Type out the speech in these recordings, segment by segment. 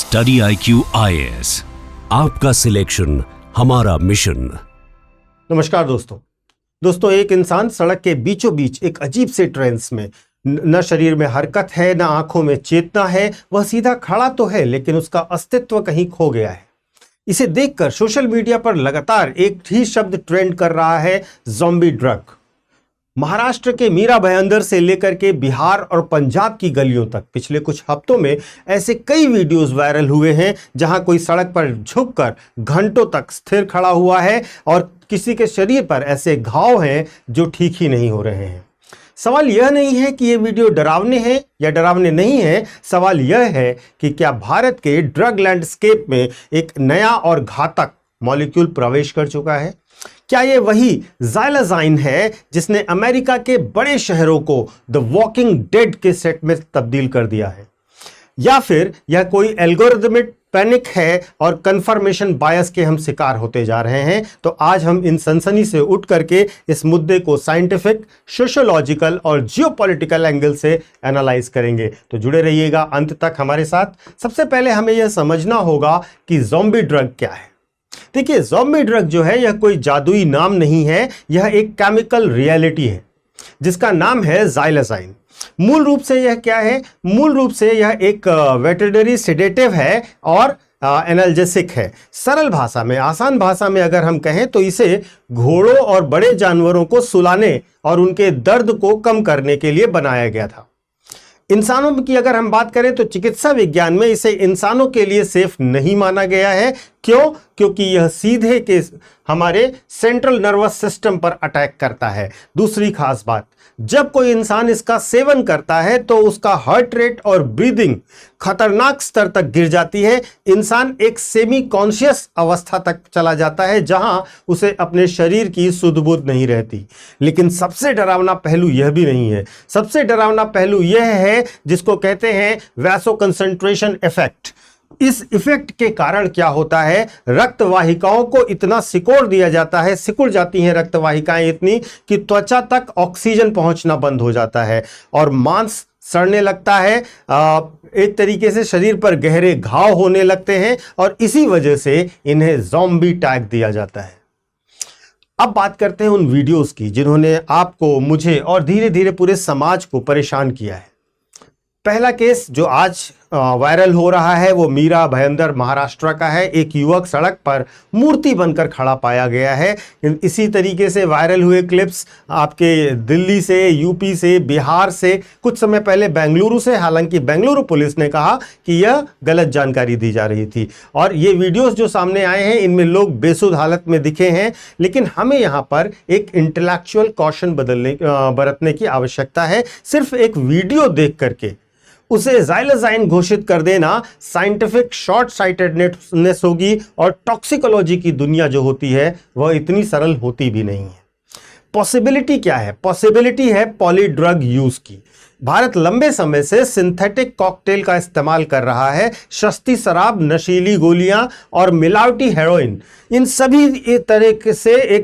Study IQ IAS, आपका selection हमारा mission. नमस्कार दोस्तों, एक इंसान सड़क के बीचों बीच एक अजीब से ट्रेंस में, न शरीर में हरकत है, न आंखों में चेतना है। वह सीधा खड़ा तो है लेकिन उसका अस्तित्व कहीं खो गया है। इसे देखकर सोशल मीडिया पर लगातार एक ही शब्द ट्रेंड कर रहा है, ज़ॉम्बी ड्रग। महाराष्ट्र के मीरा भाईंदर से लेकर के बिहार और पंजाब की गलियों तक पिछले कुछ हफ्तों में ऐसे कई वीडियोस वायरल हुए हैं जहां कोई सड़क पर झुककर घंटों तक स्थिर खड़ा हुआ है और किसी के शरीर पर ऐसे घाव हैं जो ठीक ही नहीं हो रहे हैं। सवाल यह नहीं है कि ये वीडियो डरावने हैं या डरावने नहीं है। सवाल यह है कि क्या भारत के ड्रग लैंडस्केप में एक नया और घातक मॉलिक्यूल प्रवेश कर चुका है? क्या ये वही ज़ाइलाज़ाइन है जिसने अमेरिका के बड़े शहरों को द वॉकिंग डेड के सेट में तब्दील कर दिया है? या फिर यह कोई एल्गोरिदमिक पैनिक है और कंफर्मेशन बायस के हम शिकार होते जा रहे हैं? तो आज हम इन सनसनी से उठ करके इस मुद्दे को साइंटिफिक, सोशियोलॉजिकल और जियोपॉलिटिकल एंगल से एनालाइज करेंगे। तो जुड़े रहिएगा अंत तक हमारे साथ। सबसे पहले हमें यह समझना होगा कि ज़ॉम्बी ड्रग क्या है। देखिए, ज़ॉम्बी ड्रग जो है यह कोई जादुई नाम नहीं है, यह एक केमिकल रियलिटी है जिसका नाम है ज़ाइलाज़ाइन। मूल रूप से यह क्या है? मूल रूप से यह एक वेटरनरी सेडेटिव है और एनाल्जेसिक है। सरल भाषा में, आसान भाषा में अगर हम कहें तो इसे घोड़ों और बड़े जानवरों को सुलाने और उनके दर्द को कम करने के लिए बनाया गया था। इंसानों की अगर हम बात करें तो चिकित्सा विज्ञान में इसे इंसानों के लिए सेफ नहीं माना गया है। क्यों? क्योंकि यह सीधे के हमारे सेंट्रल नर्वस सिस्टम पर अटैक करता है। दूसरी खास बात, जब कोई इंसान इसका सेवन करता है तो उसका हार्ट रेट और ब्रीदिंग खतरनाक स्तर तक गिर जाती है। इंसान एक सेमी कॉन्शियस अवस्था तक चला जाता है जहां उसे अपने शरीर की सुध बुध नहीं रहती। लेकिन सबसे डरावना पहलू यह भी नहीं है। सबसे डरावना पहलू यह है जिसको कहते हैं वैसो कंसंट्रेशन इफेक्ट। इस इफेक्ट के कारण क्या होता है? रक्त वाहिकाओं को इतना सिकोड़ दिया जाता है, सिकुड़ जाती हैं रक्त वाहिकाएं इतनी कि त्वचा तक ऑक्सीजन पहुंचना बंद हो जाता है और मांस सड़ने लगता है। एक तरीके से शरीर पर गहरे घाव होने लगते हैं और इसी वजह से इन्हें ज़ॉम्बी टैग दिया जाता है। अब बात करते हैं उन वीडियोस की जिन्होंने आपको, मुझे और धीरे धीरे पूरे समाज को परेशान किया है। पहला केस जो आज वायरल हो रहा है वो मीरा भाईंदर महाराष्ट्र का है। एक युवक सड़क पर मूर्ति बनकर खड़ा पाया गया है। इसी तरीके से वायरल हुए क्लिप्स आपके दिल्ली से, यूपी से, बिहार से, कुछ समय पहले बेंगलुरु से। हालांकि बेंगलुरु पुलिस ने कहा कि यह गलत जानकारी दी जा रही थी और ये वीडियोस जो सामने आए हैं इनमें लोग बेसुध हालत में दिखे हैं। लेकिन हमें यहाँ पर एक इंटेलेक्चुअल कॉशन बरतने की आवश्यकता है। सिर्फ एक वीडियो देख करके उसे ज़ाइलाज़ाइन घोषित कर देना साइंटिफिक शॉर्ट साइटेडनेस होगी और टॉक्सिकोलॉजी की दुनिया जो होती है वह इतनी सरल होती भी नहीं है। पॉसिबिलिटी क्या है? पॉसिबिलिटी है पॉली ड्रग यूज की। भारत लंबे समय से सिंथेटिक कॉकटेल का इस्तेमाल कर रहा है। सस्ती शराब, नशीली गोलियां और मिलावटी हेरोइन, इन सभी एक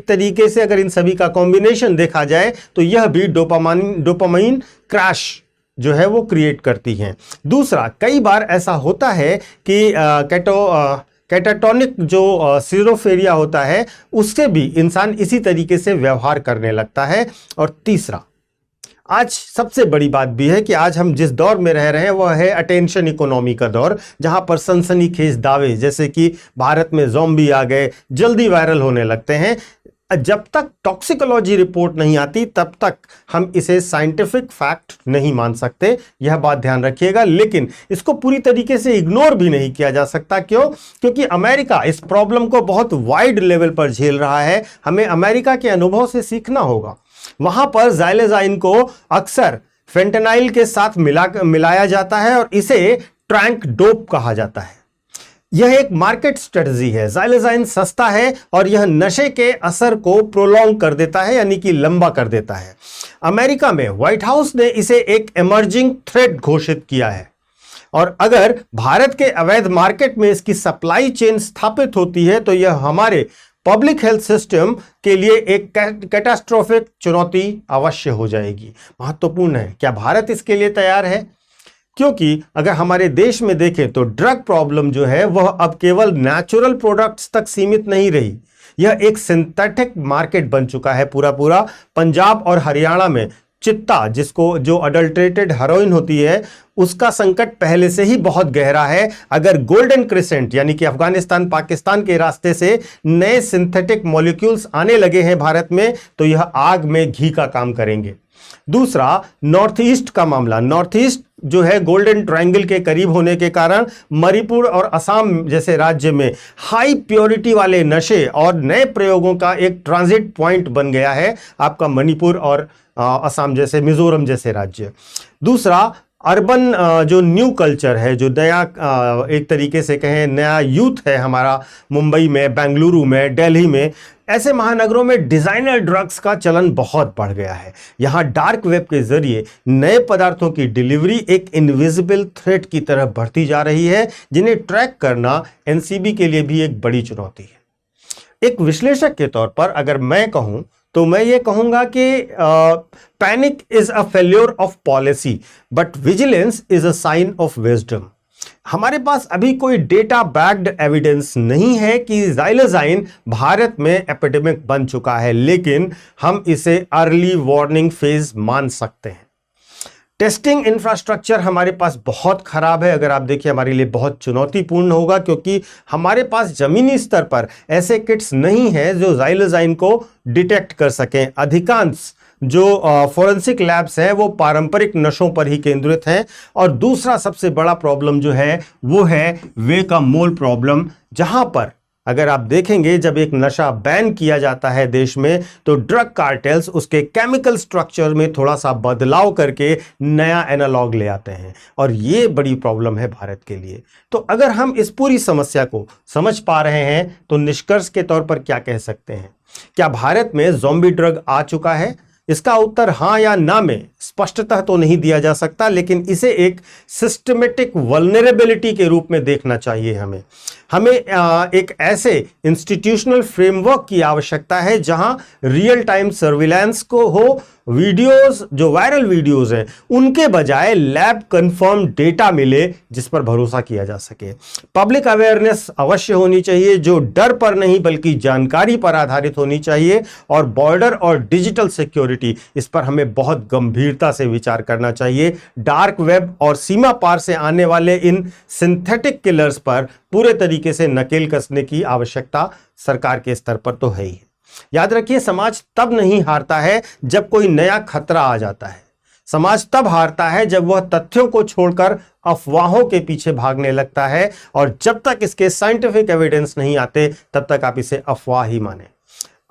तरीके से अगर इन सभी का कॉम्बिनेशन देखा जाए तो यह भी डोपामाइन क्रैश जो है वो क्रिएट करती हैं। दूसरा, कई बार ऐसा होता है कि कैटाटोनिक जो सीरोफेरिया होता है उससे भी इंसान इसी तरीके से व्यवहार करने लगता है। और तीसरा, आज सबसे बड़ी बात भी है कि आज हम जिस दौर में रह रहे हैं वह है अटेंशन इकोनॉमी का दौर, जहां पर सनसनीखेज दावे जैसे कि भारत में ज़ॉम्बी आ गए जल्दी वायरल होने लगते हैं। जब तक टॉक्सिकोलॉजी रिपोर्ट नहीं आती तब तक हम इसे साइंटिफिक फैक्ट नहीं मान सकते, यह बात ध्यान रखिएगा। लेकिन इसको पूरी तरीके से इग्नोर भी नहीं किया जा सकता। क्यों? क्योंकि अमेरिका इस प्रॉब्लम को बहुत वाइड लेवल पर झेल रहा है। हमें अमेरिका के अनुभव से सीखना होगा। वहां पर ज़ाइलाज़ाइन को अक्सर फेंटेनाइल के साथ मिलाया जाता है और इसे ट्रैंक डोप कहा जाता है। यह एक मार्केट स्ट्रेटजी है। ज़ाइलाज़ाइन सस्ता है और यह नशे के असर को प्रोलॉन्ग कर देता है, यानी कि लंबा कर देता है। अमेरिका में व्हाइट हाउस ने इसे एक इमर्जिंग थ्रेट घोषित किया है और अगर भारत के अवैध मार्केट में इसकी सप्लाई चेन स्थापित होती है तो यह हमारे पब्लिक हेल्थ सिस्टम के लिए एक कैटास्ट्रोफिक चुनौती अवश्य हो जाएगी। महत्वपूर्ण है, क्या भारत इसके लिए तैयार है? क्योंकि अगर हमारे देश में देखें तो ड्रग प्रॉब्लम जो है वह अब केवल नेचुरल प्रोडक्ट्स तक सीमित नहीं रही, यह एक सिंथेटिक मार्केट बन चुका है पूरा। पंजाब और हरियाणा में चित्ता, जिसको जो अडल्ट्रेटेड हेरोइन होती है, उसका संकट पहले से ही बहुत गहरा है। अगर गोल्डन क्रिसेंट यानी कि अफगानिस्तान पाकिस्तान के रास्ते से नए सिंथेटिक मॉलिक्यूल्स आने लगे हैं भारत में, तो यह आग में घी का काम करेंगे। दूसरा, नॉर्थ ईस्ट का मामला। नॉर्थ ईस्ट जो है गोल्डन ट्रायंगल के करीब होने के कारण मणिपुर और असम जैसे राज्य में हाई प्योरिटी वाले नशे और नए प्रयोगों का एक ट्रांजिट पॉइंट बन गया है आपका मणिपुर और असम जैसे, मिजोरम जैसे राज्य। दूसरा, अर्बन जो न्यू कल्चर है, जो नया एक तरीके से कहें नया यूथ है हमारा, मुंबई में, बेंगलुरु में, दिल्ली में, ऐसे महानगरों में डिजाइनर ड्रग्स का चलन बहुत बढ़ गया है। यहां डार्क वेब के जरिए नए पदार्थों की डिलीवरी एक इनविजिबल थ्रेट की तरह बढ़ती जा रही है, जिन्हें ट्रैक करना एनसीबी के लिए भी एक बड़ी चुनौती है। एक विश्लेषक के तौर पर अगर मैं कहूं तो मैं ये कहूंगा कि panic is a failure of policy but vigilance is a sign of wisdom. हमारे पास अभी कोई डेटा बैक्ड एविडेंस नहीं है कि ज़ाइलोज़ाइन भारत में एपिडेमिक बन चुका है, लेकिन हम इसे अर्ली वार्निंग फेज मान सकते हैं। टेस्टिंग इंफ्रास्ट्रक्चर हमारे पास बहुत खराब है। अगर आप देखिए, हमारे लिए बहुत चुनौतीपूर्ण होगा, क्योंकि हमारे पास जमीनी स्तर पर ऐसे किट्स नहीं है जो ज़ाइलोज़ाइन को डिटेक्ट कर सकें। अधिकांश जो फॉरेंसिक लैब्स हैं वो पारंपरिक नशों पर ही केंद्रित हैं। और दूसरा सबसे बड़ा प्रॉब्लम जो है वो है वे का मोल प्रॉब्लम, जहां पर अगर आप देखेंगे जब एक नशा बैन किया जाता है देश में, तो ड्रग कार्टेल्स उसके केमिकल स्ट्रक्चर में थोड़ा सा बदलाव करके नया एनालॉग ले आते हैं, और ये बड़ी प्रॉब्लम है भारत के लिए। तो अगर हम इस पूरी समस्या को समझ पा रहे हैं तो निष्कर्ष के तौर पर क्या कह सकते हैं? क्या भारत में ज़ॉम्बी ड्रग आ चुका है? इसका उत्तर हां या ना में स्पष्टतः तो नहीं दिया जा सकता, लेकिन इसे एक सिस्टमेटिक वल्नरेबिलिटी के रूप में देखना चाहिए। हमें एक ऐसे इंस्टीट्यूशनल फ्रेमवर्क की आवश्यकता है जहां रियल टाइम सर्विलांस को हो, वीडियोस जो वायरल वीडियोस हैं उनके बजाय लैब कंफर्म डेटा मिले जिस पर भरोसा किया जा सके। पब्लिक अवेयरनेस अवश्य होनी चाहिए, जो डर पर नहीं बल्कि जानकारी पर आधारित होनी चाहिए। और बॉर्डर और डिजिटल सिक्योरिटी, इस पर हमें बहुत गंभीरता से विचार करना चाहिए। डार्क वेब और सीमा पार से आने वाले इन सिंथेटिक किलर्स पर पूरे तरीके से नकेल कसने की आवश्यकता सरकार के स्तर पर तो है ही। याद रखिए, समाज तब नहीं हारता है जब कोई नया खतरा आ जाता है। समाज तब हारता है जब वह तथ्यों को छोड़कर अफवाहों के पीछे भागने लगता है, और जब तक इसके साइंटिफिक एविडेंस नहीं आते तब तक आप इसे अफवाह ही माने।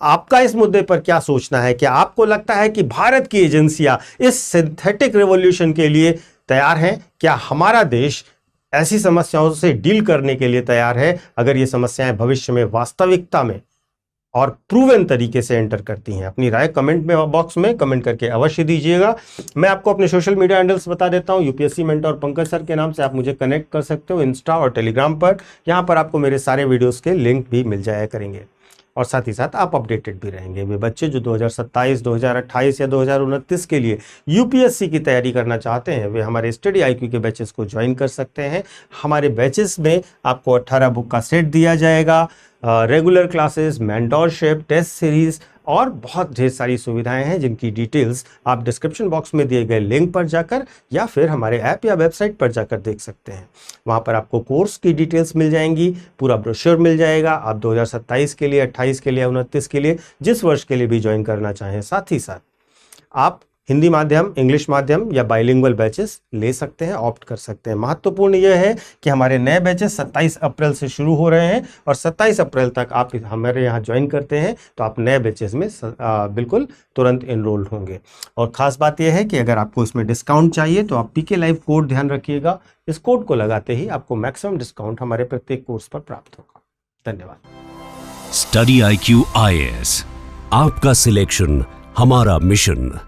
आपका इस मुद्दे पर क्या सोचना है? क्या आपको लगता है कि भारत की एजेंसियां इस सिंथेटिक रिवॉल्यूशन के लिए तैयार हैं? क्या हमारा देश ऐसी समस्याओं से डील करने के लिए तैयार है अगर ये समस्याएं भविष्य में वास्तविकता में और प्रूवन तरीके से एंटर करती हैं? अपनी राय कमेंट में बॉक्स में कमेंट करके अवश्य दीजिएगा। मैं आपको अपने सोशल मीडिया हैंडल्स बता देता हूं। यूपीएससी मेंटर पंकज सर के नाम से आप मुझे कनेक्ट कर सकते हो इंस्टा और टेलीग्राम पर। यहां पर आपको मेरे सारे वीडियोस के लिंक भी मिल जाया करेंगे, और साथ ही साथ आप अपडेटेड भी रहेंगे। वे बच्चे जो 2027, 2028 या 2029 के लिए यूपीएससी की तैयारी करना चाहते हैं, वे हमारे स्टडी आईक्यू के बैचेस को ज्वाइन कर सकते हैं। हमारे बैचेस में आपको 18 बुक का सेट दिया जाएगा, regular classes, mentorship, test series और बहुत ढेर सारी सुविधाएं हैं, जिनकी डिटेल्स आप डिस्क्रिप्शन बॉक्स में दिए गए लिंक पर जाकर या फिर हमारे ऐप या वेबसाइट पर जाकर देख सकते हैं। वहां पर आपको कोर्स की डिटेल्स मिल जाएंगी, पूरा ब्रोशर मिल जाएगा। आप 2027 के लिए, 28 के लिए, 29 के लिए, जिस वर्ष के लिए भी ज्वाइन करना चाहें। साथ ही साथ आप हिंदी माध्यम, इंग्लिश माध्यम या बाइलिंगुअल बैचेस ले सकते हैं, ऑप्ट कर सकते हैं। महत्वपूर्ण यह है कि हमारे नए बैचेस 27 अप्रैल से शुरू हो रहे हैं, और 27 अप्रैल तक आप हमारे यहाँ ज्वाइन करते हैं तो आप नए बैचेस में बिल्कुल तुरंत एनरोल्ड होंगे। और ख़ास बात यह है कि अगर आपको इसमें डिस्काउंट चाहिए तो आप पीके लाइव कोड ध्यान रखिएगा। इस कोड को लगाते ही आपको मैक्सिमम डिस्काउंट हमारे प्रत्येक कोर्स पर प्राप्त होगा। धन्यवाद। स्टडी IQ IAS, आपका सिलेक्शन हमारा मिशन।